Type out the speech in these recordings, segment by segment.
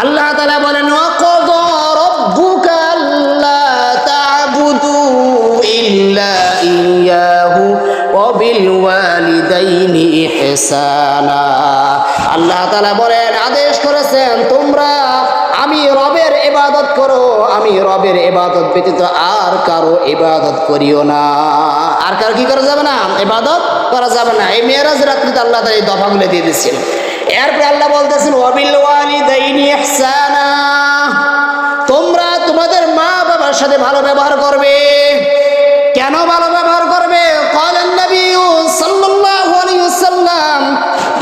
আল্লাহ তাআলা বলেন ওয়াকাদা রাব্বুকা আল্লা তা'বুদু ইল্লা ইয়্যাহু ওয়া বিল ওয়ালিদাইনি ইহসানা। আল্লাহ তাআলা বলেন আদেশ করেছেন তোমরা আমি রবের ইবাদত করো, আমি রবের ইবাদত ব্যতীত আর কারো ইবাদত করিও না। আর কারো কি করা যাবে না? ইবাদত করা যাবে না। এই মেরাজ রাত্রিতে আল্লাহ তাআলা এই দফাগুলো দিয়ে দিচ্ছেন। এরপরে আল্লাহ বলতেছেন ওয়াবিল ওয়ালিদাইনি ইহসানা, তোমরা তোমাদের মা বাবার সাথে ভালো ব্যবহার করবে। কেন ভালো ব্যবহার করবে? ক্বালান নবী সাল্লাল্লাহু আলাইহি ওয়াসাল্লাম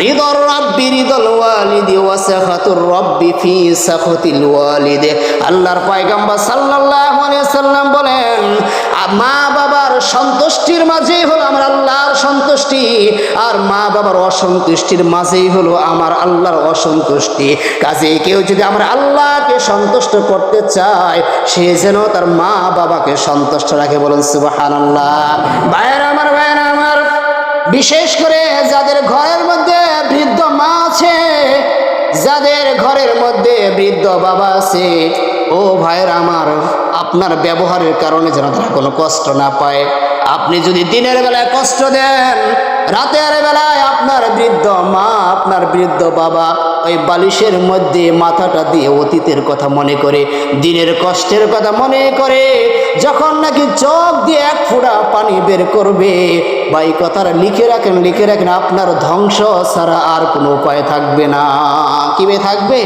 রিদার রাব্বি রিদাল ওয়ালিদি ওয়া সাখাতুর রাব্বি ফি সাখাতিল ওয়ালিদি। আল্লাহর পয়গম্বর সাল্লাল্লাহু আলাইহি ওয়াসাল্লাম বলেন মা বাবার সন্তুষ্টির মাঝেই হলো আমার আল্লাহর সন্তুষ্টি, আর মা বাবার অসন্তুষ্টির মাঝেই হলো আমার আল্লাহর অসন্তুষ্টি। কাজেই কেউ যদি আমার আল্লাহকে সন্তুষ্ট করতে চায় সে যেন তার মা বাবাকে সন্তুষ্ট রাখে। বলেন সুবহানাল্লাহ। ভাইয়েরা আমার, বিশেষ করে যাদের ঘরের মধ্যে বৃদ্ধ মা আছে, যাদের ঘরের মধ্যে বৃদ্ধ বাবা আছে, ও ভাইয়েরা আমার, আপনার ব্যবহারের কারণে যেন তারা কোনো কষ্ট না পায়। আপনি যদি দিনের বেলায় কষ্ট দেন, রাতের বেলায় আপনার বৃদ্ধ মা, আপনার বৃদ্ধ বাবা ওই বালিশের মধ্যে মাথাটা দিয়ে অতীতের কথা মনে করে, দিনের কষ্টের কথা মনে করে যখন নাকি চোখ দিয়ে এক ফোঁটা পানি বের করবে, ভাই কথাটা লিখে রাখেন, আপনার ধ্বংস ছাড়া আর কোনো উপায় থাকবে না। কিভাবে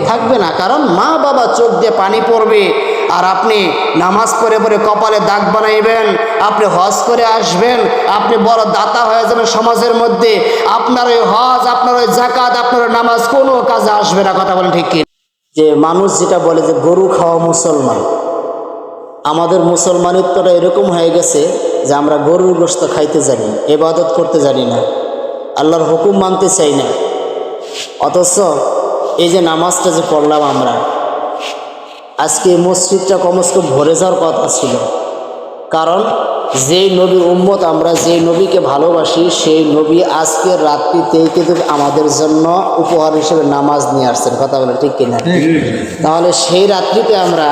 থাকবে না, কারণ মা বাবা চোখ দিয়ে পানি পড়বে, আর আপনি নামাজ পড়ে কপালে দাগ বানাইবেন, আপনি হজ করে আসবেন, আপনি বড় দাতা হয়ে যাবেন সমাজের মধ্যে, আপনার ওই হজ, আপনার ওই যাকাত, আপনার ওই নামাজ কোনো কাজে আসবে না। কথা বলেন ঠিক কি? যে মানুষ যেটা বলে যে গরু খাওয়া মুসলমান, আমাদের মুসলমানিত্বটা এরকম হয়ে গেছে যে আমরা গরুর গোশত খাইতে জানি, ইবাদত করতে জানি না, আল্লাহর হুকুম মানতে চাই না। অথচ এই যে নামাজটা যে পড়লাম আমরা, আজকে মসজিদটা কমসে কম ভরে যাওয়ার কথা ছিল, কারণ যেই নবীর উম্মত আমরা, যেই নবীকে ভালোবাসি, সেই নবী আজকের রাত্রিতেই কিন্তু আমাদের জন্য উপহার হিসেবে নামাজ নিয়ে আসছেন। কথা বলে ঠিক কিনা? তাহলে সেই রাত্রিতে আমরা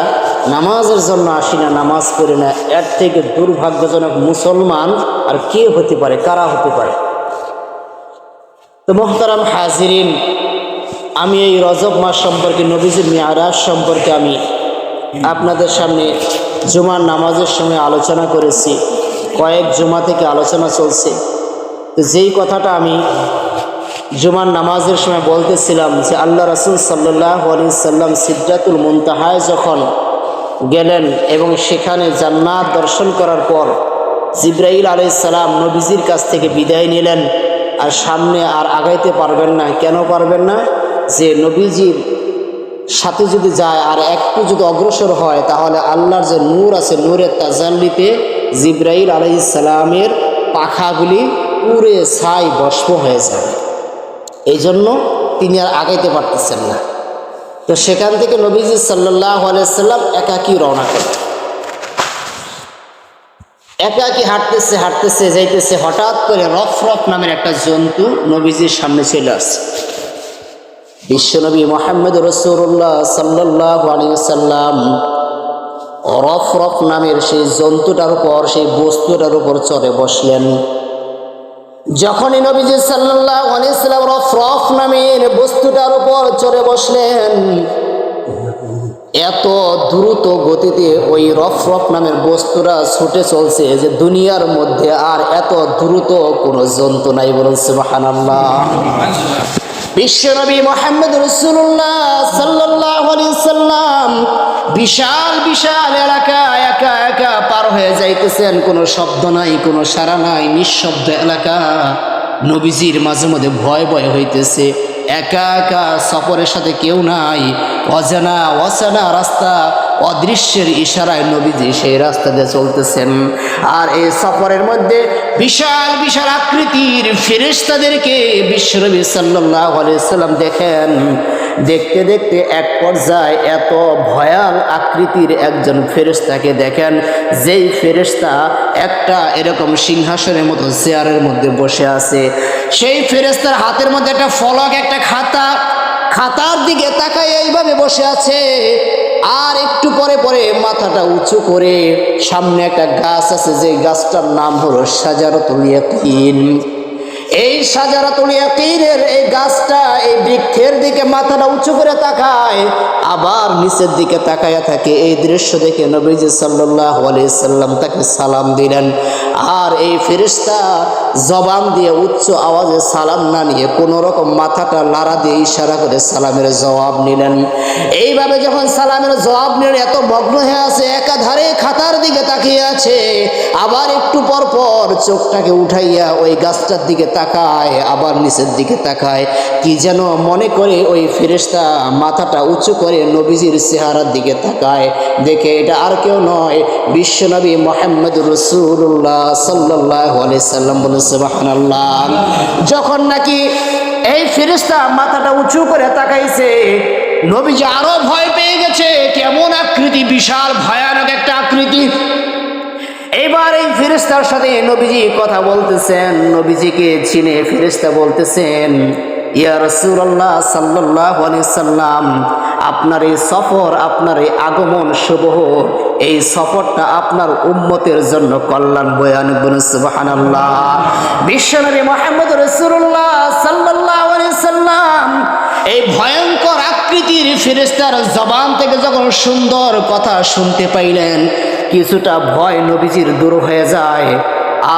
নামাজের জন্য আসি না, নামাজ পড়ি না, এর থেকে দুর্ভাগ্যজনক মুসলমান আর কে হতে পারে, কারা হতে পারে? তো মোহতারাম হাজিরিন, আমি এই রজব মাস সম্পর্কে, নবীজির মিআরাজ সম্পর্কে আমি আপনাদের সামনে জুমার নামাজের সময় আলোচনা করেছি, কয়েক জুমা থেকে আলোচনা চলছে। তো যেই কথাটা আমি জুমার নামাজের সময় বলতেছিলাম যে আল্লাহ রাসূল সাল্লাল্লাহু আলাইহি সাল্লাম সিদরাতুল মুনতাহায় যখন গেলেন এবং সেখানে জান্নাত দর্শন করার পর জিবরাইল আলাইহিস সালাম নবীজির কাছ থেকে বিদায় নিলেন, আর সামনে আর আগাইতে পারবেন না। কেন পারবেন না? যে নবীজির সাথে যদি যায় আর একটু যদি অগ্রসর হয়, তাহলে আল্লাহর যে নূর আছে, নূরের তাজাল্লিতে জিবরাইল আলাইহিস সালামের পাখাগুলি উড়ে ছাই ভস্ম হয়ে যাবে। এই জন্য তিনি আর আগাইতে পারতেছেন না। তো সেখান থেকে নবীজি সাল্লাল্লাহু আলাইহি সাল্লাম একাকী রওনা করলেন। একাকী হাঁটতেছে যাইতেছে, হঠাৎ করে রফরফ নামের একটা জন্তু নবীজির সামনে চলে আসছে। বিশ্বনবী মুহাম্মদ রাসূলুল্লাহ সাল্লাল্লাহু আলাইহি সাল্লাম রফরফ নামের সেই জন্তুটার উপর, সেই বস্তুটার উপর চড়ে বসলেন। যখনই নবীজি সাল্লাল্লাহু আলাইহি সাল্লাম রফরফ নামের বস্তুটার উপর চড়ে বসলেন, এত দ্রুত গতিতে ওই রফরফ নামের বস্তুটা ছুটে চলছে যে দুনিয়ার মধ্যে আর এত দ্রুত কোনো জন্তু নাই। বলুন সুবহানাল্লাহ। বিশ্বনবী মুহাম্মদ রাসূলুল্লাহ সাল্লাল্লাহু আলাইহি সাল্লাম বিশাল বিশাল এলাকা একা পার হয়ে যাইতেছেন, কোনো শব্দ নাই, কোনো সাড়া নাই, নিঃশব্দ এলাকা। নবীজির মাঝে মধ্যে ভয় হইতেছে, একা সফরের সাথে কেউ নাই, অজানা রাস্তা, অদৃশ্যের ইশারায় নবীজি সেই রাস্তা দিয়ে চলতেছেন। আর এই সফরের মধ্যে বিশাল বিশাল আকৃতির ফেরেশতাদেরকে বিশ্বনবী সাল্লাল্লাহু আলাইহি সাল্লাম দেখেন। দেখতে দেখতে এক পর্যায়ে এত ভয়াল আকৃতির একজন ফেরেশতাকে দেখেন, যেই ফেরেশতা একটা এরকম সিংহাসনের মতো চেয়ারের মধ্যে বসে আছে। সেই ফেরেশতার হাতের মধ্যে একটা ফলক, একটা খাতার দিকে তাকায় এইভাবে বসে আছে। আর একটু পরে পরে মাথাটা উঁচু করে সামনে একটা গাছ আছে, যে গাছটার নাম হলো শাজারাতুল ইয়াকিন। এই শাজারাতুল ইয়াকিনের এই গাছটা, এই বৃক্ষের দিকে মাথাটা উঁচু করে তাকায়, আবার নিচের দিকে তাকায়া থাকে। এই দৃশ্য দেখে নবীজি সাল্লাল্লাহু আলাইহি সাল্লাম তাকে সালাম দিলেন। আর এই ফেরেশতা জবান দিয়ে উচ্চ আওয়াজে সালাম না নিয়ে কোনো রকম মাথাটা লাড়া দিয়ে ইশারা করে সালামের জবাব নিলেন। এইভাবে যখন সালামের জবাব নিলেন, এত মগ্ন হয়ে আছে, একাধারে খাতার দিকে তাকিয়ে আছে। আবার একটু পর পর চোখটাকে উঠাইয়া ওই গাছটার দিকে তাকায়, আবার নিচের দিকে তাকায়, কি যেন মনে করে ওই ফেরেশতা মাথাটা উঁচু করে নবীজির চেহারার দিকে তাকায়। দেখে এটা আর কেউ নয়, বিশ্বনবী মুহাম্মদুর রাসূলুল্লাহ সাল্লাল্লাহু আলাইহি সাল্লাম। বলে সুবহানাল্লাহ। যখন নাকি এই ফেরেশতা মাথাটা উঁচু করে তাকাইছে, নবীজি আরো ভয় পেয়ে গেছে। কেমন আকৃতি, বিশাল ভয়ানক একটা আকৃতি। এবার এই ফেরেশতার সাথে নবীজি কথা বলতেছেন। নবীজিকে চিনে ফেরেশতা বলতেছেন, ইয়া রাসূলুল্লাহ সাল্লাল্লাহু আলাইহি সাল্লাম, আপনার এই সফর, আপনার এই আগমন শুভ হোক। এই সফরটা আপনার উম্মতের জন্য কল্যাণ বয়ে আনুক। বলুন সুবহানাল্লাহ। বিশ্বনবী মুহাম্মদ রাসূলুল্লাহ সাল্লাল্লাহু আলাইহি সাল্লাম এই ভয়ঙ্কর আকৃতির ফেরেশতার জবান থেকে যখন সুন্দর কথা শুনতে পাইলেন, কিছুটা ভয় নবীজির দূর হয়ে যায়।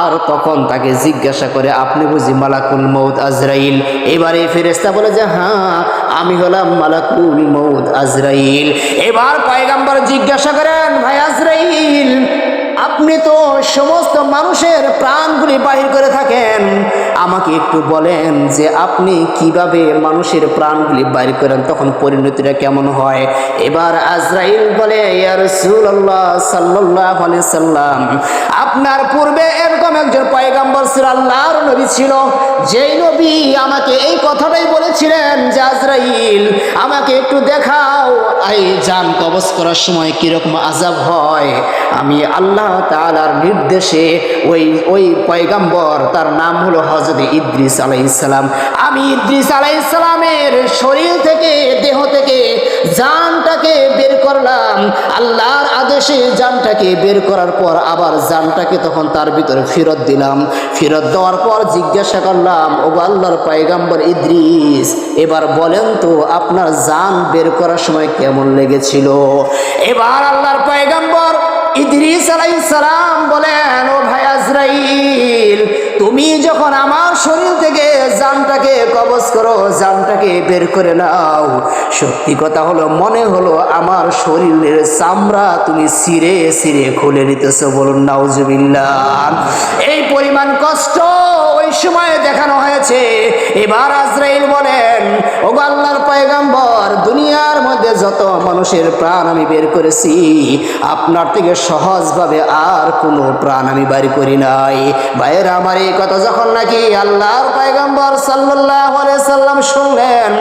আর তখন তাকে জিজ্ঞাসা করে, আপনি বুঝি মালাকুল মউত আজরাইল? এবারে ফেরেশতা বলে যে, হ্যাঁ, আমি হলাম মালাকুল মউত আজরাইল। এবার পয়গম্বর জিজ্ঞাসা করেন, ভাই আজরাইল, আপনি তো সমস্ত মানুষের প্রাণগুলি বাহির করে থাকেন, আমাকে একটু বলেন যে আপনি কিভাবে মানুষের প্রাণগুলি বাহির করেন, তখন পরিণতিটা কেমন হয়? এবার আজরাইল বলে, ইয়া রাসূলুল্লাহ সাল্লাল্লাহু আলাইহি সাল্লাম, আপনার পূর্বে এরকম একজন পয়গম্বর ছিল, আল্লাহর নবী ছিল, যেই নবী আমাকে এই কথাটাই বলেছিলেন যে আজরাইল, আমাকে একটু দেখাও এই জান কবজ করার সময় কিরকম আযাব হয়। আমি আল্লাহ তাআলার নির্দেশে ওই পয়গম্বর, তার নাম হলো হযরত ইদ্রিস আলাইহিস সালাম, আমি ইদ্রিস আলাইহিস সালামের শরীর থেকে, দেহ থেকে জানটাকে বের করলাম। আল্লাহর আদেশে জানটাকে বের করার পর আবার জানটাকে তখন তার ভিতরে ফেরত দিলাম। ফেরত দেওয়ার পর জিজ্ঞাসা করলাম, ওগো আল্লাহর পয়গম্বর ইদ্রিস, এবার বলেন তো আপনার জান বের করার সময় কেমন লেগেছিল? এবার আল্লাহর পয়গম্বর ইদ্রিস আলাইহিস সালাম বলেন, ও ভাই আজরাইল, তুমি যখন আমার শরীর থেকে জানটাকে কবজ করো, জানটাকে বের করে নাও, সত্যি কথা হলো মনে হলো আমার শরীরের চামড়া তুমি ছিঁড়ে ছিঁড়ে খুলে নিতেছো। বলুন নাউজুবিল্লাহ। এই পরিমাণ কষ্ট ওই সময় দেখানো হয়েছে। এবার আজরাইল বলেন, ওগো আল্লাহর পয়গম্বর, দুনিয়ার মধ্যে যত মানুষের প্রাণ আমি বের করেছি, আপনার থেকে সহজভাবে আর কোনো প্রাণ আমি বের করি নাই। ভাইয়েরা আমার, এই কথা যখন নাকি আল্লাহর পয়গম্বর সাল্লাল্লাহু আলাইহি সাল্লাম শুনলেন,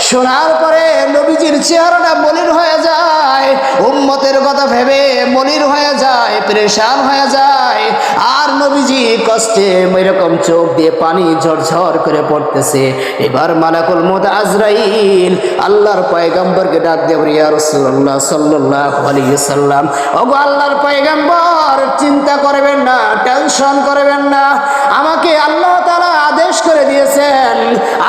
শোনার পরে নবীজির চেহারাটা মলিন হয়ে যায়, উম্মতের কথা ভেবে মলিন হয়ে যায়, পেরেশান হয়ে যায়। আর নবীজি কষ্টে এরকম চোখ দিয়ে পানি ঝরঝর করে পড়তেছে। এবার মালাকুল মউত আজরাইল আল্লাহর পয়গম্বরকে ডাক দিয়ে, ইয়া রাসূলুল্লাহ সাল্লাল্লাহু আলাইহি সাল্লাম, ওগো আল্লাহর পয়গম্বর, চিন্তা করবেন না, টেনশন করবেন না, আমাকে আল্লাহ তাআলা আদেশ করে দিয়েছেন,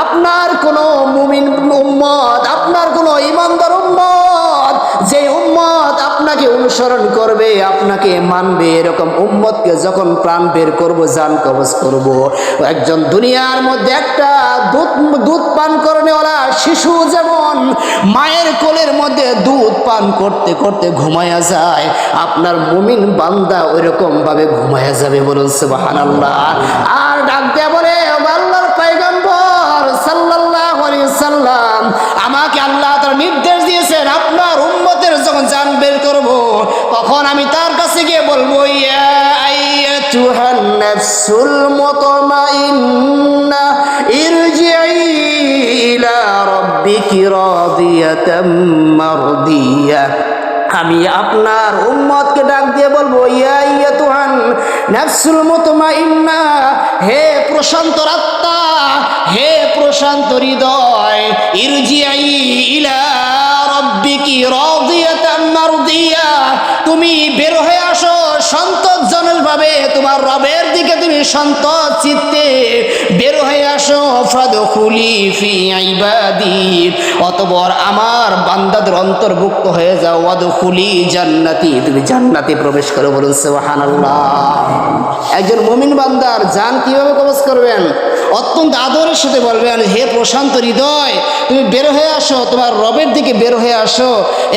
আপনার কোনো মুমিন উম্মত, আপনার কোনো ঈমানদার উম্মত, যে উম্মত আপনাকে অনুসরণ করবে, আপনাকে মানবে, এরকম উম্মতকে যখন প্রাণ বের করব, জান কবজ করব, একজন দুনিয়ার মধ্যে একটা দুধ পান করনেওয়ালা শিশু যেমন মায়ের কোলের মধ্যে দুধ পান করতে করতে ঘুমায়া যায়, আপনার মুমিন বান্দা ওইরকম ভাবে ঘুমায়া যাবে। বলুন সুবহানাল্লাহ। আর ডাক দেয়া বলে, আল্লাহর পয়গম্বর সাল্লাল্লাহু আলাইহি সাল্লাম, আমাকে আল্লাহ তার নির্দেশ দিয়েছেন, আপনার উম্মতের যখন জান বের করব, তখন আমি তার কাছে গিয়ে বলবো, ইয়া আইয়াতুহান নাফসুল মুতমাইন্নাহ ইরজিই ইলা রাব্বিকি রাদিয়াতাম মারদিয়াহ। আমি আপনার উম্মতকে ডাক দিয়ে বলবো, ইয়া আইয়াতুহান নাফসুল মুতমাইন্নাহ, হে প্রশান্ত আত্মা, হে প্রশান্ত হৃদয়, ইরজিই ইলা রাব্বিকি রাদিয়াতাম মারদিয়া, তুমি বের হয়ে আসো সন্তোষজনকভাবে তোমার রবের দিকে, তুমি সন্তোষ চিত্তে বের হয়ে আসো। ফাদখুলি ফি ইবাদি, অতঃপর আমার বান্দাদের অন্তর্ভুক্ত হয়ে যাও। ওয়াদখুলি জান্নাতি, তুমি জান্নাতে প্রবেশ করো। বলুন সুবহানাল্লাহ। একজন মুমিন বান্দার জান কিভাবে কবজ করবেন? অত্যন্ত আদরের সাথে বলবেন, হে প্রশান্ত হৃদয়, তুমি বের হয়ে আসো, তোমার রবের দিকে বের হয়ে আসো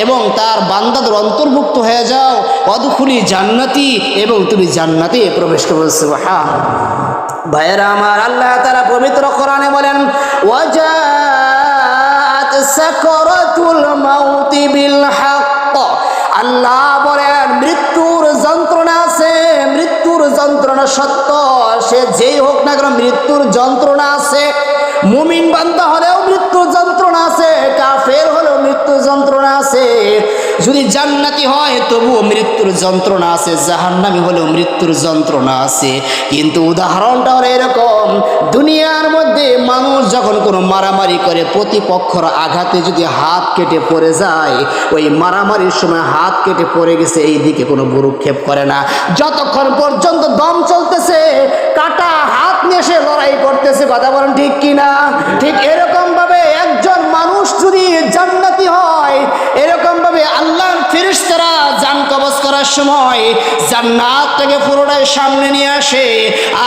এবং তার বান্দাদের অন্তর্ভুক্ত হয়ে যাও। ওয়াদখুলি জান্নাতি, এবং তুমি জান্নাতে প্রবেশ করো। সুবহানাল্লাহ। ভাইয়েরা আমার, আল্লাহ তাআলা পবিত্র কোরআনে বলেন, ওয়াজাআত সাকরাতুল মাউতি বিল হক। আল্লাহ বলেন, মৃত্যুর যন্ত্রণা আছে, মৃত্যুর যন্ত্রণা সত্য। সে যেই হোক না কেন, মৃত্যুর যন্ত্রণা আছে। মুমিন বান্দা হলেও মৃত্যুর যন্ত্রণা আছে, কাফের হলেও মৃত্যুর যন্ত্রণা আছে। যদি জান্নাতি হয় তবুও মৃত্যুর যন্ত্রণা আছে, জাহান্নামী হলেও মৃত্যুর যন্ত্রণা আছে। কিন্তু উদাহরণটা হলো এরকম, দুনিয়ার মধ্যে মানুষ যখন কোনো মারামারি করে, প্রতিপক্ষর আঘাতে যদি হাত কেটে পড়ে যায়, ওই মারামারির সময় হাত কেটে পড়ে গেছে এই দিকে কোনো ভ্রুক্ষেপ করে না। যতক্ষণ পর্যন্ত দম চলতেছে, কাটা হাত নিয়ে সে লড়াই করতেছে। কথা বলেন ঠিক কিনা? ঠিক এরকম ভাবে একজন মানুষ যদি জান্নাতি হয়, এরকম ভাবে আল্লাহর ফেরেশতারা জান কবজ করার সময় জান্নাতটাকে পুরোটাই সামনে নিয়ে আসে,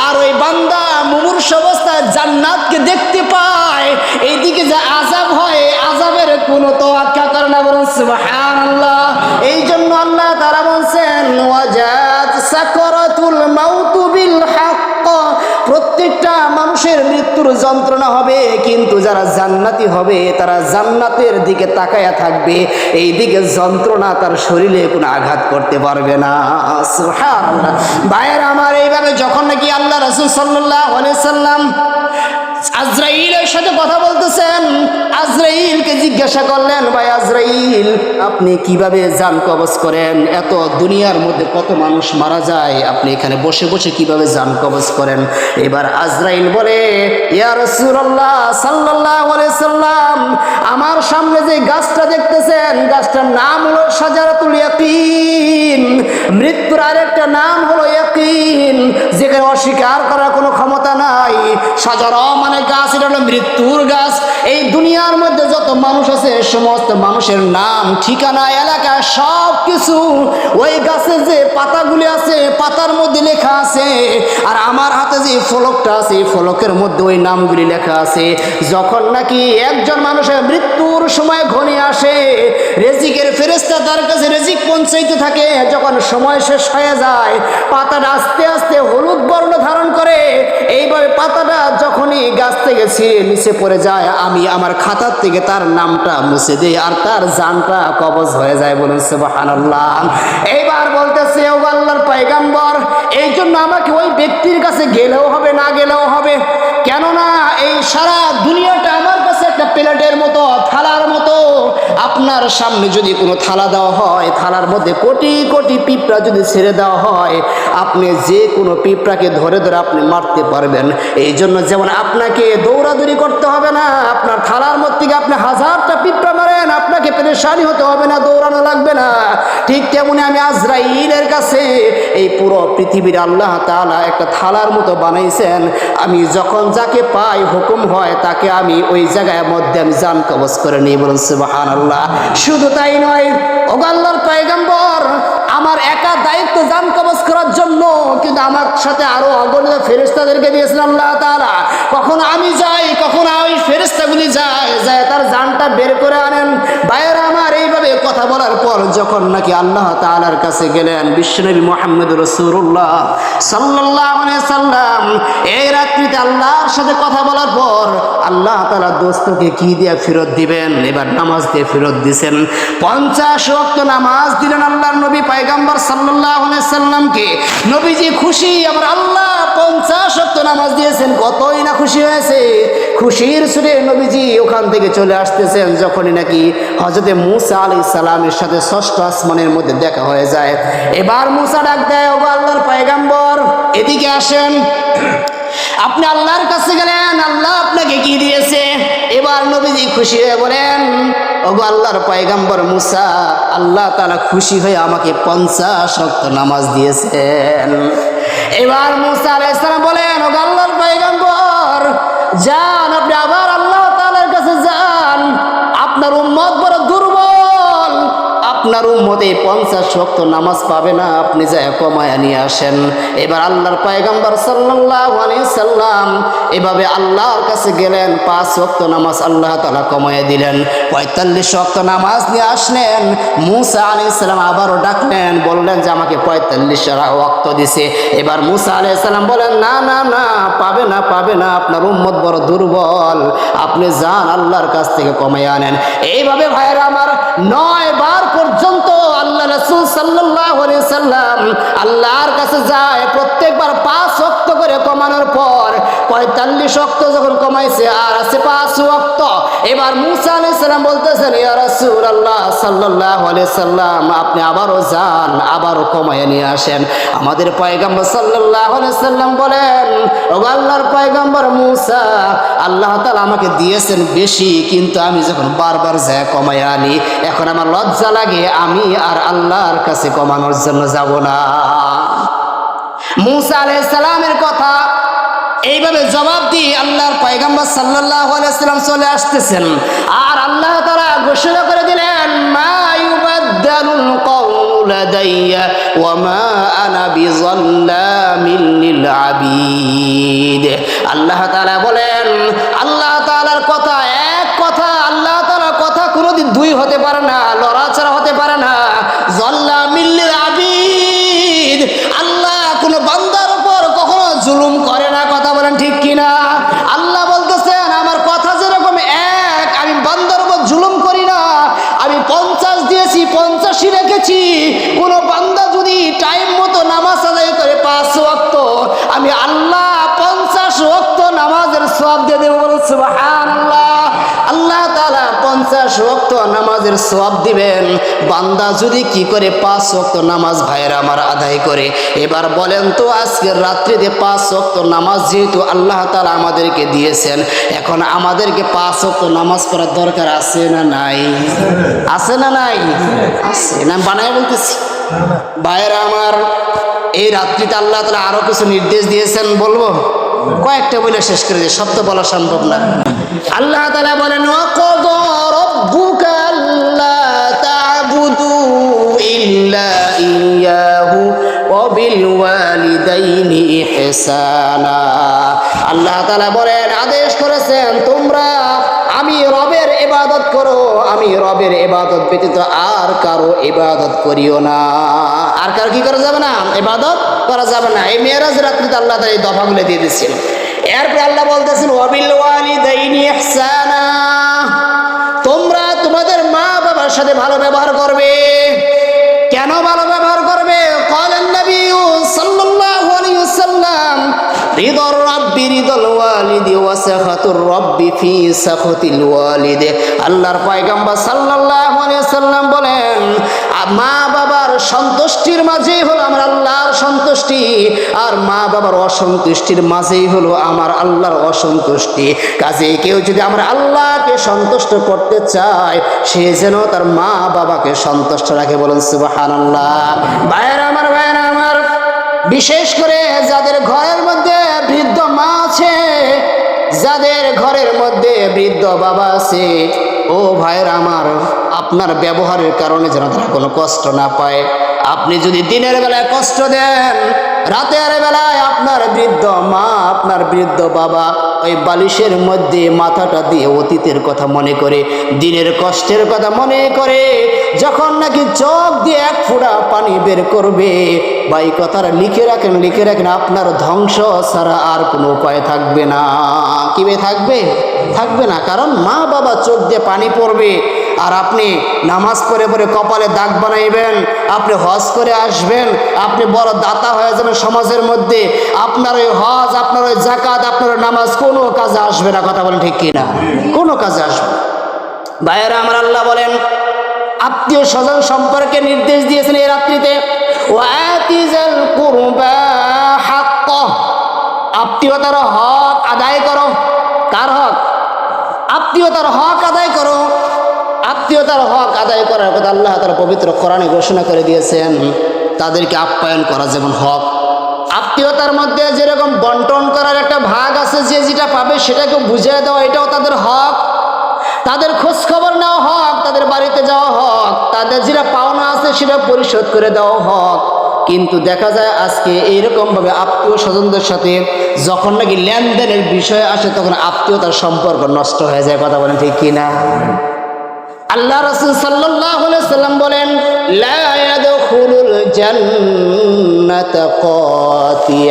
আর ওই বান্দা মুমূর্ষ অবস্থায় জান্নাতকে দেখতে পায়। এইদিকে যে আযাব হয়, আযাবের কোনো তোয়াক্কা করে না। বলুন সুবহানাল্লাহ। এই জন্য আল্লাহ তাআলা বলছেন, ওয়াজাত সাকরাতুল মাউতু বিল হক। প্রত্যেকটা মানুষের মৃত্যুর যন্ত্রণা হবে, কিন্তু যারা জান্নাতি হবে তারা জান্নাতের দিকে তাকায়া থাকবে। এই দিকে যন্ত্রণা তার শরীরে কোনো আঘাত করতে পারবে না। সুবহানাল্লাহ। ভাইয়েরা আমার, এইভাবে যখন নাকি আল্লাহ রাসূল সাল্লাল্লাহু আলাইহি সাল্লাম আজরাইলের সাথে কথা বলতেছেন, আজরাইলকে জিজ্ঞাসা করলেন, ভাই আজরাইল, আপনি কিভাবে জান কবজ করেন? এত দুনিয়ার মধ্যে কত মানুষ মারা যায়, আপনি এখানে বসে বসে কিভাবে জান কবজ করেন? এবার আজরাইল বলে, ইয়া রাসূলুল্লাহ সাল্লাল্লাহু আলাইহি সাল্লাম, আমার সামনে যে গাছটা দেখতেছেন, গাছটার নাম হলো শাজারাতুল ইয়াকিন। মৃত্যুর আরেকটা নাম হলো ইয়াকিন, যেখানে অস্বীকার করার কোনো ক্ষমতা নাই। শাজারা মানে গাছ, এটা হলো মৃত্যুর গাছ। এই দুনিয়ার মধ্যে যত মানুষ আছে, সমস্ত মানুষের নাম, ঠিকানা, এলাকা সব কিছু ওই গাছের যে পাতাগুলি আছে, পাতার মধ্যে লেখা আছে। আর আমার হাতে যে ফলকটা আছে, এই ফলকের মধ্যে ওই নামগুলি লেখা আছে। যখন নাকি একজন মানুষের মৃত্যুর সময় ঘনিয়ে আসে, রিজিকের ফেরেশতা তার কাছে রিজিক পৌঁছাইতে থাকে। যখন সময় শেষ হয়ে যায়, পাতাটা আস্তে আস্তে হলুদ বর্ণ ধারণ করে। এইভাবে পাতাটা যখনই গাছ থেকে ছিঁড়ে নিচে পড়ে যায়, আমি আমার খাতার থেকে তার নামটা মুছে দিই, আর তার জানটা কবজ হয়ে যায়। বলুন সুবহানাল্লাহ। এইবার বলতেছে, ও আল্লাহর পয়গম্বর, এই জন্য আমাকে ওই ব্যক্তির কাছে গেলেও হবে, না গেলেও হবে। কেননা এই সারা দুনিয়াটা আমার কাছে একটা প্লেটের মতো, থালার মতো। আপনার সামনে যদি কোনো থালা দেওয়া হয়, থালার মধ্যে কোটি কোটি পিঁপড়া যদি ছেড়ে দেওয়া হয়, আপনি যে কোনো পিঁপড়াকে ধরে ধরে আপনি মারতে পারবেন। এই জন্য যেমন আপনাকে দৌড়াদৌড়ি করতে হবে না, আপনার থালার মধ্যে থেকে আপনি হাজারটা পিঁপড়া মারেন, আপনাকে পেরেশানি হতে হবে না, দৌড়ানো লাগবে না। ঠিক তেমনি আমি আজরাইলের কাছে এই পুরো পৃথিবীর আল্লাহ তাআলা একটা থালার মতো বানাইছেন। আমি যখন যাকে পাই, হুকুম হয়, তাকে আমি ওই জায়গার মধ্যে আমি জান কবজ করে নিই। বলুন সুবহানাল্লাহ। শুধু তাই নয়, ও আল্লাহর পয়গম্বর, আমার একা দায়িত্ব জান কবজ করার জন্য, কিন্তু আমার সাথে আরো অগণিত ফেরেশতাদেরকে দিয়েছেন আল্লাহ তাআলা। কখন আমি যাই, কখন ওই ফেরেশতাগুলি যায়, তার জানটা বের করে আনেন। ভাইয়েরা আমার, এইভাবে কথা বলার পর যখন নাকি আল্লাহ তাআলার কাছে গেলেন, বিশ্বনবী মুহাম্মদ রাসূলুল্লাহ সাল্লাল্লাহু আলাইহি সাল্লাম এই রাত্রিতে আল্লাহর সাথে কথা বলার পর আল্লাহ তাআলা দোস্তকে কি দিয়ে ফেরত দিবেন? এবার নামাজ দিয়ে ফেরত দিয়েছেন। 50 ওয়াক্ত নামাজ দিলেন আল্লাহর নবী পয়গম্বর সাল্লাল্লাহু আলাইহি সাল্লামকে। নবীজি খুশি, আমার আল্লাহ 50 ওয়াক্ত নামাজ দিয়েছেন, কতই না খুশি হয়েছে। খুশির সুরে নবীজি ওখান থেকে চলে আসতেছেন, যখনই নাকি হযরতে মূসা আলাইহিস সালামের সাথে ষষ্ঠ আসমানের মধ্যে দেখা হয়ে যায়। এবার মূসা ডাক দেয়, ও আল্লাহর পয়গম্বর, এদিকে আসেন। আপনি আল্লাহর কাছে গেলেন, আল্লাহ আপনাকে কি দিয়েছে? এবার নবীজি খুশি হয়ে বলেন, ওগো আল্লাহর পয়গম্বর মুসা, আল্লাহ তাআলা খুশি হয়ে আমাকে 50 ওয়াক্ত নামাজ দিয়েছেন। এবার মুসা আলাইহিস সালাম বলেন, ওগো আল্লাহর পয়গম্বর, যান আপনি আবার আল্লাহ তাআলার কাছে যান, আপনার উম্মত বড় দুর্বল, আপনার উম্মত এই 50 ওয়াক্ত নামাজ পাবে না, আপনি যায় কমায়া নিয়ে আসেন। এবার আল্লাহর পয়গম্বর সাল্লাল্লাহু আলাইহি সাল্লাম এভাবে আল্লাহর কাছে গেলেন, 5 ওয়াক্ত নামাজ আল্লাহ তাআলা কমায়া দিলেন, 45 ওয়াক্ত নামাজ নিয়ে আসলেন। মুসা আলাইহিস সালাম আবারও ডাকলেন, বললেন যে আমাকে 45 ওয়াক্ত দিছে। এবার মুসা আলাইহিস সালাম বলেন, না না না, পাবে না, আপনার উম্মত বড় দুর্বল, আপনি যান আল্লাহর কাছ থেকে কমায়া আনেন। এইভাবে ভাইরা আমার 9 বার পর্যন্ত আল্লাহ রাসূল সাল্লাল্লাহু আলাইহি সাল্লাম আল্লাহর কাছে যায়, প্রত্যেকবার 5 ওয়াক্ত করে কমানোর পর 45 ওয়াক্ত যখন কমাইছে আর আছে 5 ওয়াক্ত। এবার মুসা আলাইহিস সালাম বলতেছেন, ইয়া রাসূলুল্লাহ সাল্লাল্লাহু আলাইহি সাল্লাম, আপনি আবারও যান, আবারও কমায় নিয়ে আসেন। আমাদের পয়গম্বর সাল্লাল্লাহু আলাইহি সাল্লাম বলেন, ও আল্লাহর পয়গম্বর মুসা, আল্লাহ তাআলা আমাকে দিয়েছেন বেশি, কিন্তু আমি যখন বারবার যায় কমায় আনি, এখন আমার লজ্জা লাগে, আমি আর আল্লাহর কাছে কমানোর জন্য যাব না। মুসা আলাইহিস সালামের কথা এইভাবে জবাব দিয়ে আল্লাহর পয়গম্বর সাল্লাল্লাহু আলাইহি সাল্লাম চলে আসতেছেন, আর আল্লাহ তাআলা ঘোষণা করে দিলেন, মা ইউবাদদালুল কওলু লাদাইয়া ওয়া মা আনা বিযাল্লামিল লিল আবিদ। আল্লাহ তাআলা বলেন, আল্লাহ তাআলার কথা এক কথা, আল্লাহ তাআলার কথা কোনোদিন দুই হতে পারে না, লড়াচড়া হতে পারে না। যাল্লামিল লিল আবিদ, আল্লাহ কোনো বান্দার উপর কখনো জুলুম করে না, কথা বলেন ঠিক কিনা? আল্লাহ বলতেছেন, আমার কথা যেরকম এক, আমি বান্দার উপর জুলুম করি না, আমি 50 দিয়েছি, 50ই রেখেছি। কোন বান্দা যদি টাইম মতো নামাজ আদায় করে 5 ওয়াক্ত, আমি আল্লাহ 50 ওয়াক্ত নামাজের সওয়াব দিয়ে দেব। বলুন সুবহানাল্লাহ। আল্লাহ তাআলা 50 ওয়াক্ত নামাজের সওয়াব দিবেন বান্দা যদি কি করে 5 ওয়াক্ত নামাজ ভাইরা আমার আদায় করে। এবার বলেন তো, আজকের রাত্রিতে 5 ওয়াক্ত নামাজ যেহেতু আল্লাহ তাআলা আমাদেরকে দিয়েছেন, এখন আমাদেরকে 5 ওয়াক্ত নামাজ পড়ার দরকার আছে না নাই? আছে না নাই? আছে না? বানায় বলতেছি ভাইরা আমার, এই রাত্রিতে আল্লাহ তাআলা আরো কিছু নির্দেশ দিয়েছেন, বলবো কয়েকটা বলে শেষ করে দিই, সব তো বলা সম্ভব না। আল্লাহ তাআলা বলেন, ওয়াকাদা রাব্বুকা আল্লা তা'বুদু ইল্লা ইয়্যাহু ওয়া বিল ওয়ালিদাইনি ইহসানা। আল্লাহ তাআলা বলেন, আদেশ করেছেন তোমরা আমি রবের ইবাদত করো, আমি রবের ইবাদত ব্যতীত আর কারো ইবাদত করিও না। আর কারো কি করা যাবে না? ইবাদত করা যাবে না। এই মেরাজ রাত্রিতে আল্লাহ তাআলা এই দফাগুলো দিয়ে দিচ্ছেন। এরপর আল্লাহ বলতেছেন, ওয়াবিল ওয়ালিদাইনি ইহসানা, তোমরা তোমাদের মা বাবার সাথে ভালো ব্যবহার করবে। কেন ভালো ব্যবহার করবে? ক্বালান নবী সাল্লাল্লাহু আলাইহি ওয়াসাল্লাম, রিদার রাব্বি রিদাল ওয়ালিদি ওয়া সাখাতুর রাব্বি ফি সাখাতিল ওয়ালিদি। আল্লাহর পয়গম্বর সাল্লাল্লাহু আলাইহি ওয়াসাল্লাম বলেন, মা বাবার সন্তুষ্টির মাঝেই হলো আমার আল্লাহর সন্তুষ্টি, আর মা বাবার অসন্তুষ্টির মাঝেই হলো আমার আল্লাহর অসন্তুষ্টি। কাজে কেউ যদি আমার আল্লাহকে সন্তুষ্ট করতে চায়, সে যেন তার মা বাবাকে সন্তুষ্ট রাখে। বলুন সুবহানাল্লাহ। ভাইরা আমার, বিশেষ করে যাদের ঘরের মধ্যে বৃদ্ধ মা আছে, যাদের ঘরের মধ্যে বৃদ্ধ বাবা আছে, ও ভাইরা আমার, আপনার ব্যবহারের কারণে যেন তারা কোনো কষ্ট না পায়। আপনি যদি দিনের বেলায় কষ্ট দেন, রাতের বেলায় আপনার বৃদ্ধ মা, আপনার বৃদ্ধ বাবা ওই বালিশের মধ্যে মাথাটা দিয়ে অতীতের কথা মনে করে, দিনের কষ্টের কথা মনে করে, যখন নাকি চোখ দিয়ে এক ফোঁটা পানি বের করবে, ভাই কথাটা লিখে রাখেন, আপনার ধ্বংস ছাড়া আর কোনো উপায় থাকবে না। কিভাবে থাকবে না, কারণ মা বাবা চোখ দিয়ে পানি পড়বে, আর আপনি নামাজ পড়ে কপালে দাগ বানাইবেন, আপনি হজ করে আসবেন, আপনি বড় দাতা হয়ে যাবেন সমাজের মধ্যে, আপনার ওই হজ, আপনার ওই যাকাত, আপনার ওই নামাজ কোনো কাজে আসবে না। কথা বলেন ঠিক কিনা? কোনো কাজে আসবে না। ভাইয়েরা আমার, আল্লাহ বলেন আত্মীয় স্বজন সম্পর্কে নির্দেশ দিয়েছেন এই রাত্রিতে, ওয়াতিজাল কুরবা হাক্কাহ, আত্মীয়তার হক আদায় করো। কার হক? আত্মীয়তার হক আদায় করো। আত্মীয়তার হক আদায় করার কথা আল্লাহ তাআলা পবিত্র কোরআনে ঘোষণা করে দিয়েছেন। তাদেরকে আপ্যায়ন করা যেমন হক, আত্মীয়তার মধ্যে যেরকম বন্টন করার একটা ভাগ আছে, যে যেটা পাবে সেটাকে বুঝিয়ে দেওয়া, এটাও তাদের হক। তাদের খোঁজ খবর নেওয়া হক, তাদের বাড়িতে যাওয়া হক, তাদের যেটা পাওনা আছে সেটা পরিশোধ করে দেওয়া হক। কিন্তু দেখা যায় আজকে এইরকমভাবে আত্মীয় স্বজনদের সাথে যখন নাকি লেনদেনের বিষয় আসে তখন আত্মীয়তার সম্পর্ক নষ্ট হয়ে যায়। কথা বলেন ঠিক কিনা? আল্লাহ রাসূল সাল্লাল্লাহু আলাইহি সাল্লাম বলেন, লা ইয়াদখুলুল জান্নাতা কাতি'।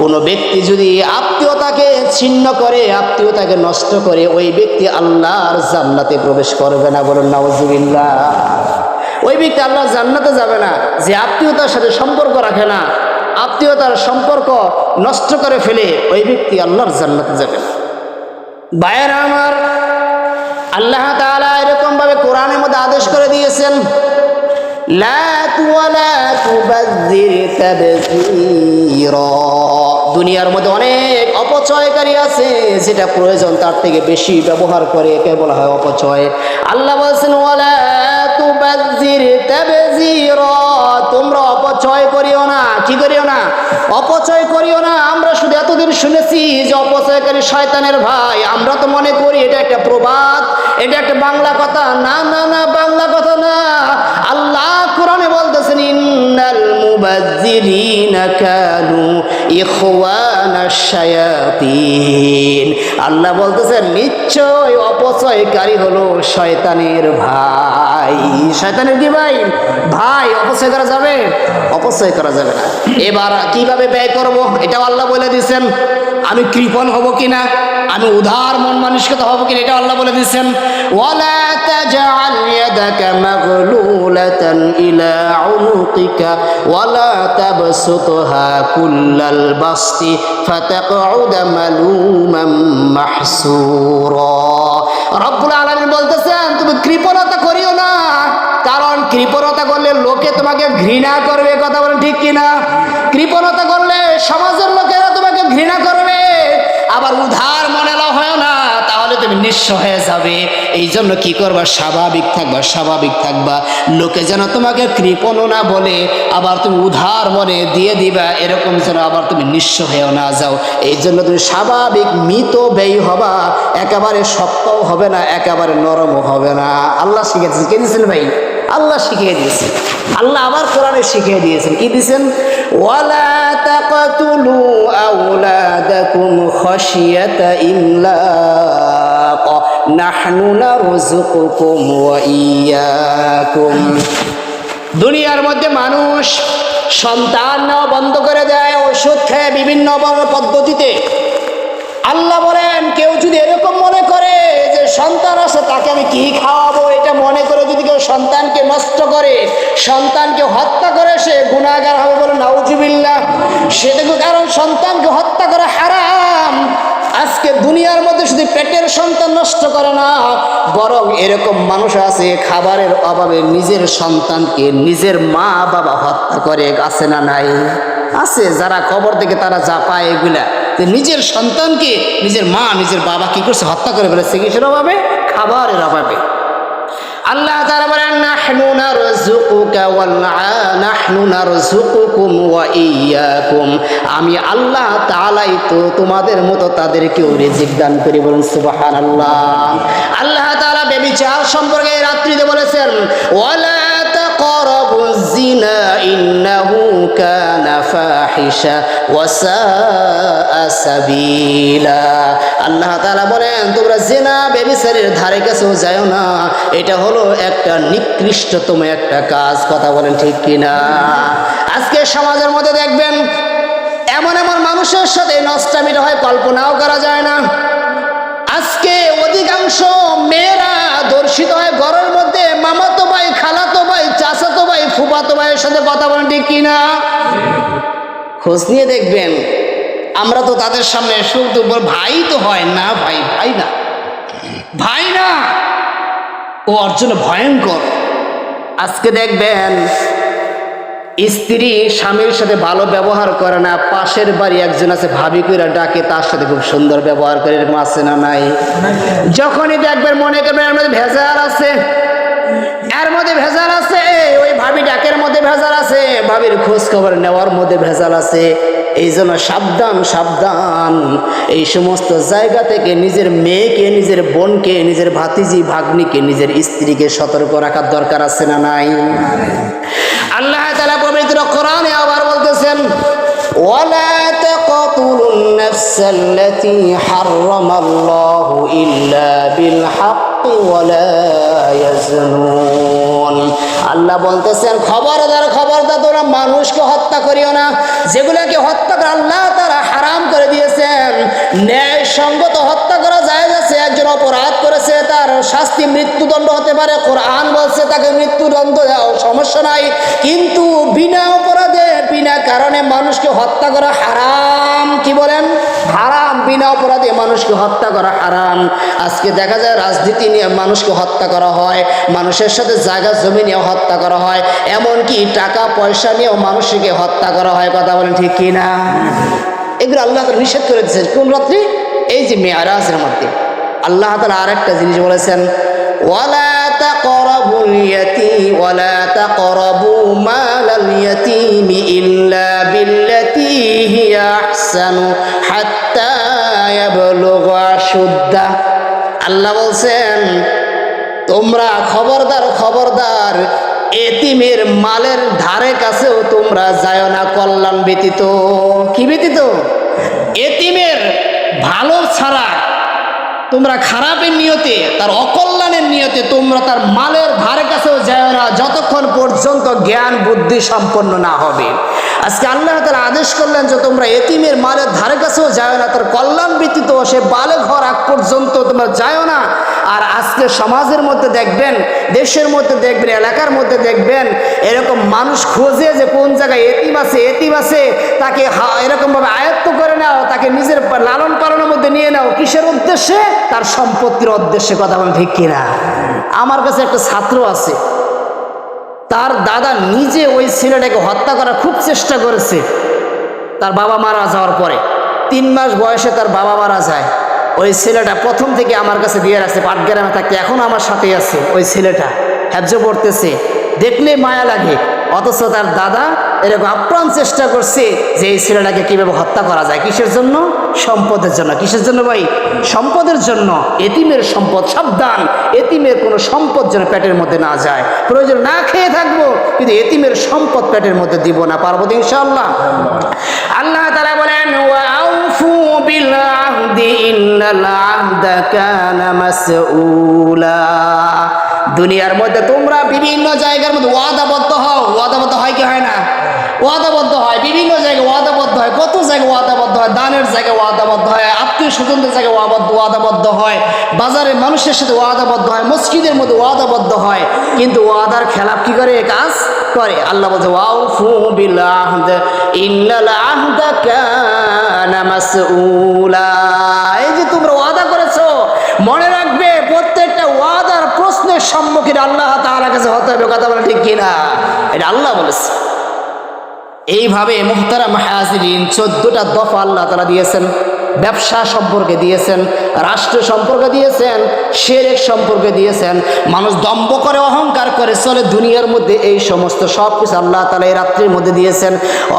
কোন ব্যক্তি যদি আত্মীয়তাকে ছিন্ন করে, আত্মীয়তাকে নষ্ট করে, ওই ব্যক্তি আল্লাহর জান্নাতে প্রবেশ করবে না। বলুন নাউজুবিল্লাহ। ওই ব্যক্তি আল্লাহর জান্নাতে যাবে না যে আত্মীয়তার সাথে সম্পর্ক রাখে না, আত্মীয়তার সম্পর্ক নষ্ট করে ফেলে, ওই ব্যক্তি আল্লাহর জান্নাতে যাবে না। ভাইয়েরা আমার, আল্লাহ তাআলা এরকম ভাবে কোরআনের মধ্যে আদেশ করে দিয়েছেন, লা তুবাযযির তাবযীরা। দুনিয়ার মধ্যে অনেক অপচয়কারী আছে, যেটা প্রয়োজন তার থেকে বেশি ব্যবহার করে, একে বলা হয় অপচয়। আল্লাহ বলেছেন, ওয়ালা তুবাযযির তাবযীরা, তোমরা অপচয় করিও না। কি করিও না? অপচয় করিও না। আমরা শুধু এতদিন শুনেছি যে অপচয়কারী শয়তানের ভাই, আমরা তো মনে করি এটা একটা প্রবাদ, এটা একটা বাংলা কথা। না না না, বাংলা কথা না। আল্লাহ কোরআনে বলতেছেন, ইন্নাল মুবাযযিরিনা কানু ইখওয়ানাশ শায়াতিন। আল্লাহ বলতেছেন নিশ্চয় অপচয়কারী হলো শয়তানের ভাই। শয়তানের কি ভাই? ভাই। অপচয় করা যাবে? অপচয় করা যাবে না। এবার কিভাবে ব্যয় করব এটাও আল্লাহ বলে দিয়েছেন। আমি কৃপণ হব কিনা, আমি উদার মন মানসিকতা হব কিনা, এটা আল্লাহ বলে দিয়েছেন। ওয়ালা তাজআল ইয়াদাকা মাগলুলাতান ইলা উনুকিকা ওয়ালা তাবসুতহা কুল্লাল বাসতি ফাতাকউদা মালুমান মাহসুরা। রব্বুল আলামিন বলতেছেন তুমি কৃপণতা করিও না, কারণ কৃপণতা করলে লোকে তোমাকে ঘৃণা করবে। কথা বলেন ঠিক কিনা? কৃপণতা করলে সমাজের লোকেরা তোমাকে ঘৃণা করবে। আবার উদার মনে হয় না, তাহলে তুমি নিঃস্ব হয়ে যাবে। এই জন্য কি করবা? স্বাভাবিক থাকবা, স্বাভাবিক থাকবা। লোকে যেন তোমাকে কৃপণ না বলে, আবার তুমি উদার মনে দিয়ে দিবা, এরকম যেন আবার তুমি নিঃস্ব হয়েও না যাও। এই জন্য তুমি স্বাভাবিক মৃত ব্যয় হবা, একেবারে শক্তও হবে না, একেবারে নরমও হবে না। আল্লাহ শিখেছেন। কে দিয়েছেন ভাই? আল্লাহ শিখিয়ে দিয়েছেন। আল্লাহ আবার কোরআনে শিখিয়ে দিয়েছেন। কি দিয়েছেন? ওয়ালা তাকতুলু আওলাদাকুম খাশিয়াতা ইমলাক নাহনু নারযুকুকুম ওয়া ইয়্যাকুম। দুনিয়ার মধ্যে মানুষ সন্তান নেওয়া বন্ধ করে দেয় ওষুধ খেয়ে, বিভিন্ন পদ্ধতিতে। আল্লাহ বলেন কেউ যদি এরকম মনে করে যে সন্তান আছে তাকে আমি কি খাওয়াবো, এটা মনে করে যদি কেউ সন্তানকে নষ্ট করে, সন্তানকে হত্যা করে, সে গুনাহগার হবে। বলে নাউজুবিল্লাহ। সেটাকে, কারণ সন্তানকে হত্যা করা হারাম। আজকে দুনিয়ার মধ্যে শুধু পেটের সন্তান নষ্ট করে না, বরং এরকম মানুষ আছে খাবারের অভাবে নিজের সন্তানকে, নিজের মা বাবা হত্যা করে। আছে না নাই? আছে। যারা কবর থেকে তারা যা পায় এগুলা, নিজের সন্তানকে নিজের মা নিজের বাবা কি করছে? হত্যা করে ফেলেছে। কিসের অভাবে? খাবারের অভাবে। আল্লাহ তাআলা বলেন নাহনু নারযুকুকুম ওয়া ইয়্যাকুম। আমি আল্লাহ তাআলাই তো তোমাদের মতো তাদেরকেও রিজিক দান করি। বলুন সুবহানাল্লাহ। আল্লাহ তাআলা ব্যভিচার সম্পর্কে রাত্রিতে বলেছেন, ওয়ালা তাকরাবুজ জিনা ইন্নাহু কানা ফাহিশা ওয়া সাআ সাবিলা। আল্লাহ তাআলা বলেন তোমরা জিনা ব্যভিচারের ধারে কাছেও যাও না, এটা হলো একটা নিকৃষ্টতম একটা কাজ। কথা বলেন ঠিক কিনা? আজকে সমাজের মধ্যে দেখবেন এমন এমন মানুষের সাথে নষ্টামিটা হয়, কল্পনাও করা যায় না। আজকে অধিকাংশ মেয়েরা ধর্ষিত হয় ঘরের মধ্যে, মামাতো ভাই, খালাতো ভাই, চাচাতো ভাই, ফুফাতো ভাইয়ের সাথে। কথা বলেন ঠিক কিনা? খোঁজ নিয়ে দেখবেন। আমরা তো তাদের সামনে শুধু ভাই তো হয় না, ভাই ভাই না, ভাই না, ও ওর জন্য ভয়ঙ্কর। আজকে দেখবেন স্ত্রী স্বামীর সাথে ভালো ব্যবহার করে না, পাশের বাড়ি একজন আছে ভাবি কইরা ডাকে, তার সাথে খুব সুন্দর ব্যবহার করে। এরকম আছে না নাই? যখনই দেখবেন মনে করবেন এর মধ্যে ভেজাল আছে, ভেজাল আছে, ভাবির খোঁজ খবর নেওয়ার মধ্যে ভেজাল আছে। এই জন্য সাবধান সাবধান, এই সমস্ত জায়গা থেকে নিজের মেয়েকে, নিজের বোনকে, নিজের ভাতিজি ভাগ্নিকে, নিজের স্ত্রীকে সতর্ক রাখার দরকার আছে না নাই? আল্লাহ তাআলা পবিত্র কোরআনে আবার বলতেছেন, ওয়ালা তাকতুলুন নাফসাল্লাতী হারামাল্লাহু ইল্লা বিল হাক্কি ওয়ালা ইয়াজনুন। আল্লাহ বলতেছেন, খবরদার খবরদার, তোমরা মানুষকে হত্যা করিও না, যেগুলোকে হত্যা করে আল্লাহ তারা হারাম করে দিয়েছেন। ন্যায়সঙ্গত হত্যা করা জায়েজ আছে। একজন অপরাধ করেছে, তার শাস্তি মৃত্যুদণ্ড হতে পারে, কোরআন বলছে তাকে মৃত্যুদণ্ড দাও, সমস্যা নাই। কিন্তু বিনা অপরাধে, বিনা কারণে মানুষকে হত্যা করা হারাম। কি বলেন? হারাম। বিনা অপরাধে মানুষকে হত্যা করা হারাম। আজকে দেখা যায় রাজনীতি নিয়ে মানুষকে হত্যা করা হয়, মানুষের সাথে জায়গা জমি নিয়ে হত্যা করা হয়, এমনকি টাকা পয়সা নিয়েও মানুষকে হত্যা করা হয়। কথা বলেন ঠিক কি না? এগুলো আল্লাহ তাআলা নিষেধ করে দিয়েছেন। কোন রাত্রি? এই যে মেরাজের মধ্যে আল্লাহ তাআলা আরেকটা জিনিস বলেছেন, ওয়ালা তাকরাবুল ইয়াতীম ওয়ালা তাকরাবু মালাল ইয়াতীম ইল্লা বিল্লাতী হিয়া আহসানু হাত্তা ইয়াবলুগা আশুদ্দাহ। আল্লাহ বলছেন, তোমরা খবরদার খবরদার, এতিমের মালের ধারে কাছেও তোমরা যাও না কল্যাণ ব্যতীত। কি ব্যতীত? এতিমের ভালো ছাড়া তোমরা খারাপের নিয়তে, তার অকল্যাণের নিয়তে তোমরা তার মালের ধারে কাছেও যাও না, যতক্ষণ পর্যন্ত জ্ঞান বুদ্ধি সম্পন্ন না হবে। আজকে আল্লাহ তাআলা আদেশ করলেন যে তোমরা এতিমের মালের ধারে কাছেও যাও না, তার কল্যাণ ব্যতীত সে বালেগ হওয়ার আগ পর্যন্ত তোমরা যাও না। আর আজকে সমাজের মধ্যে দেখবেন, দেশের মধ্যে দেখবেন, এলাকার মধ্যে দেখবেন, এরকম মানুষ খোঁজে যে কোন জায়গায় এতিম আছে, এতিম আছে, তাকে এরকমভাবে আয়ত্ত করে নাও, তাকে নিজের লালন পালনের মধ্যে নিয়ে নাও। কিসের উদ্দেশ্যে? তার সম্পত্তির উদ্দেশ্যে। কথা বলেন ঠিক কিনা? আমার কাছে একটা ছাত্র আছে, তার দাদা নিজে ওই ছেলেটাকে হত্যা করার খুব চেষ্টা করেছে। তার বাবা মারা যাওয়ার পরে 3 মাস বয়সে তার বাবা মারা যায়। ওই ছেলেটা প্রথম থেকে আমার কাছে দিয়ে রাখছে, পাটগ্রামে থাকতে এখন আমার সাথেই আছে। ওই ছেলেটা হ্যাজ্য পড়তেছে, দেখলে মায়া লাগে। অথচ তার দাদা এরকম আপ্রাণ চেষ্টা করছে যে এই ছেলেটাকে কীভাবে হত্যা করা যায়। কিসের জন্য? সম্পদের জন্য। কিসের জন্য ভাই? সম্পদের জন্য। এতিমের সম্পদ, সাবধান, এতিমের কোনো সম্পদ যেন পেটের মধ্যে না যায়। প্রয়োজন না খেয়ে থাকবো, কিন্তু এতিমের সম্পদ পেটের মধ্যে দিব না। পারবো তো ইনশাআল্লাহ? আল্লাহ তাআলা বলেন, ওয়াউফু বিল আহদি ইন্নাল আহদা কানা মাসউলা। দুনিয়ার মধ্যে তোমরা বিভিন্ন জায়গার মধ্যে ওয়াদাবদ্ধ হও। ওয়াদাবদ্ধ হয় কি হয় না? ওয়াদাবদ্ধ হয়। বিভিন্ন জায়গায় ওয়াদাবদ্ধ হয়। কত জায়গায় ওয়াদাবদ্ধ হয়? দানের জায়গায় ওয়াদাবদ্ধ হয়, আত্মীয় স্বজনদের জায়গায় ওয়াদাবদ্ধ হয়, বাজারে মানুষের সাথে ওয়াদাবদ্ধ হয়, মসজিদের মধ্যে ওয়াদাবদ্ধ হয়। কিন্তু ওয়াদার খেলাপ কি করে? কাজ করে। আল্লাহ বলছে, ওয়াউফু বিল আহদ ইন্নাল আহদা কানা মাসউলা। এই যে তোমরা ওয়াদা করেছো, মনে রাখবে প্রত্যেকটা ওয়াদার প্রশ্নের সম্মুখীন আল্লাহ তাআলার কাছে হতে হবে। কথা বলে ঠিক কিনা? এটা আল্লাহ বলেছে। এইভাবে মুহতারাম হাজিরিন 14টা দফা আল্লাহ তাআলা দিয়েছেন। ব্যবসা সম্পর্কে দিয়েছেন, রাষ্ট্র সম্পর্কে দিয়েছেন, শিরক সম্পর্কে দিয়েছেন। মানুষ দম্ভ করে, অহংকার করে চলে দুনিয়ার মধ্যে, এই সমস্ত সব কিছু আল্লাহ তাআলা এই রাত্রির মধ্যে দিয়েছেন।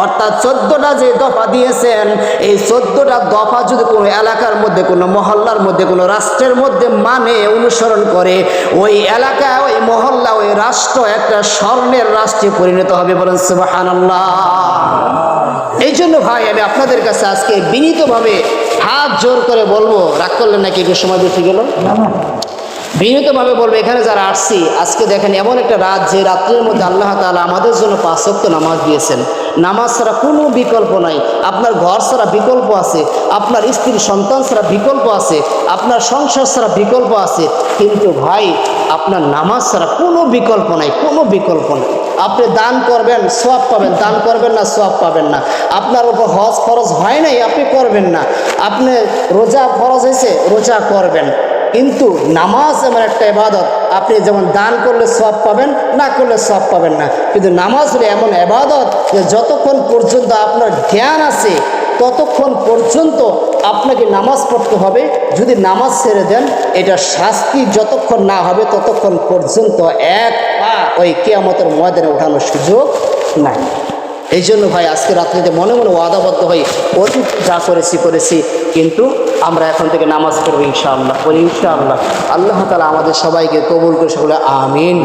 অর্থাৎ 14টা যে দফা দিয়েছেন, এই 14টা দফা যদি কোনো এলাকার মধ্যে, কোনো মহল্লার মধ্যে, কোনো রাষ্ট্রের মধ্যে মানে অনুসরণ করে, ওই এলাকা, ওই মহল্লা, ওই রাষ্ট্র একটা স্বর্ণের রাষ্ট্রে পরিণত হবে। বলেন সুবহানাল্লাহ। এই জন্য ভাই আমি আপনাদের কাছে আজকে বিনীতভাবে হাত জোর করে বলবো, রাগ করলেন নাকি? একটু সময় বেশি গেল? বিনীতভাবে বলবো, এখানে যারা আসছি আজকে দেখেন এমন একটা রাত, যে রাত্রের মধ্যে আল্লাহ তাআলা আমাদের জন্য 5 ওয়াক্ত নামাজ দিয়েছেন। নামাজ ছাড়া কোনো বিকল্প নাই। আপনার ঘর ছাড়া বিকল্প আছে, আপনার স্ত্রী সন্তান ছাড়া বিকল্প আছে, আপনার সংসার ছাড়া বিকল্প আছে। কিন্তু ভাই আপনার নামাজ ছাড়া কোনো বিকল্প নাই, কোনো বিকল্প নাই। আপনি দান করবেন, সওয়াব পাবেন, দান করবেন না, সওয়াব পাবেন না। আপনার উপর হজ ফরজ হয় নাই, আপনি করবেন না। আপনি রোজা ফরজ হয়েছে, রোজা করবেন। কিন্তু নামাজ এমন একটা ইবাদত, আপনি যেমন দান করলে সওয়াব পাবেন, না করলে সওয়াব পাবেন না। কিন্তু নামাজ হলো এমন ইবাদত যে যতক্ষণ পর্যন্ত আপনার জ্ঞান আছে ততক্ষণ পর্যন্ত আপনাকে নামাজ পড়তে হবে। যদি নামাজ ছেড়ে দেন, এটা শাস্তি যতক্ষণ না হবে ততক্ষণ পর্যন্ত এক পা ওই কিয়ামতের ময়দানে ওঠানোর সুযোগ নাই। এই জন্য ভাই আজকে রাত্রিতে মনে মনে ওয়াদাবদ্ধ হই, অতীত যা করেছি, কিন্তু আমরা এখন থেকে নামাজ পড়বো ইনশাআল্লাহ। বলি ইনশাআল্লাহ। আল্লাহ তাআলা আমাদের সবাইকে কবুল করে সকলে আমিন।